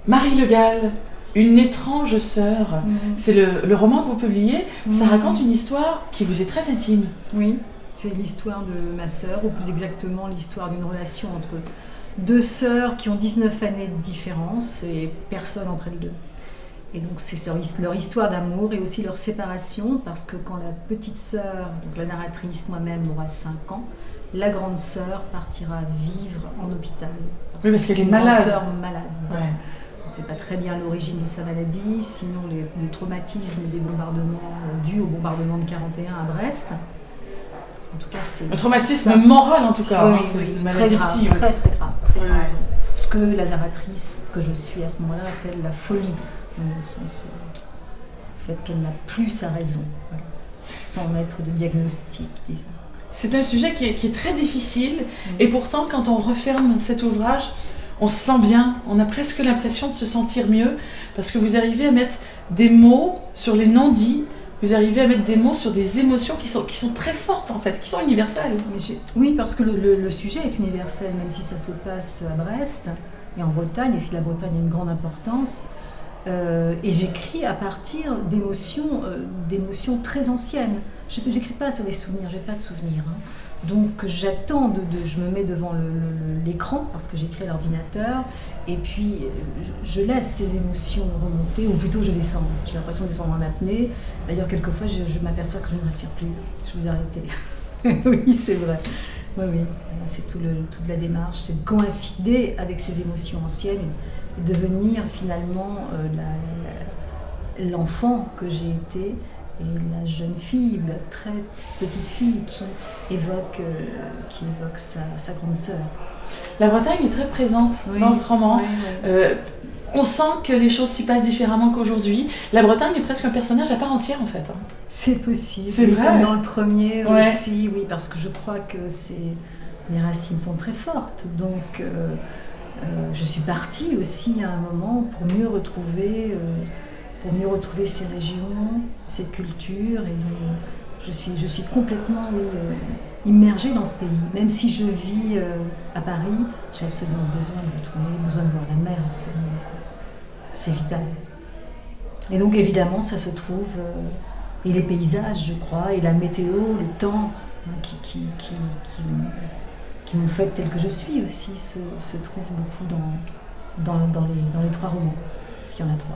Marie Le Gall, Une étrange sœur. C'est le roman que vous publiez. Ça raconte une histoire qui vous est très intime. Oui, c'est l'histoire de ma sœur, ou plus exactement l'histoire d'une relation entre deux sœurs qui ont 19 années de différence et personne entre elles deux. Et donc c'est leur histoire d'amour et aussi leur séparation, parce que quand la petite sœur, donc la narratrice, moi-même, aura 5 ans, la grande sœur partira vivre en hôpital. Parce qu'elle est malade. Grande sœur malade. Ouais. On ne sait pas très bien l'origine de sa maladie, sinon le traumatisme des bombardements dus au bombardement de 41 à Brest. En tout cas, c'est un traumatisme ça. moral en tout cas. Oui, C'est une très maladie grave, psy, très grave. Ouais. Ce que la narratrice que je suis à ce moment-là appelle la folie, dans le sens le fait qu'elle n'a plus sa raison, voilà, sans mettre de diagnostic, disons. C'est un sujet qui est très difficile et pourtant quand on referme cet ouvrage, on se sent bien, on a presque l'impression de se sentir mieux parce que vous arrivez à mettre des mots sur les non-dits, vous arrivez à mettre des mots sur des émotions qui sont très fortes en fait, qui sont universelles. Oui, parce que le sujet est universel, même si ça se passe à Brest et en Bretagne, et si la Bretagne a une grande importance. Et j'écris à partir d'émotions très anciennes. Je n'écris pas sur des souvenirs, je n'ai pas de souvenirs. Donc j'attends, je me mets devant l'écran parce que j'écris à l'ordinateur et puis je laisse ces émotions remonter, ou plutôt je descends. J'ai l'impression de descendre en apnée. D'ailleurs, quelquefois, je m'aperçois que je ne respire plus. Je vous ai arrêté. Oui, c'est vrai. Oui. C'est toute la démarche, c'est de coïncider avec ces émotions anciennes et devenir finalement l'enfant que j'ai été. Et la jeune fille, la très petite fille qui évoque sa grande sœur. La Bretagne est très présente dans ce roman. Oui. On sent que les choses s'y passent différemment qu'aujourd'hui. La Bretagne est presque un personnage à part entière en fait. C'est possible. C'est vrai. Comme dans le premier aussi, oui, parce que je crois que mes racines sont très fortes. Donc je suis partie aussi à un moment pour mieux retrouver ces régions, ces cultures, et je suis complètement immergée dans ce pays. Même si je vis à Paris, j'ai absolument besoin de retourner, besoin de voir la mer, absolument. C'est vital. Et donc évidemment, ça se trouve, et les paysages, je crois, et la météo, le temps, qui m'ont fait tel que je suis aussi, se trouvent beaucoup dans les 3 romans, parce qu'il y en a 3.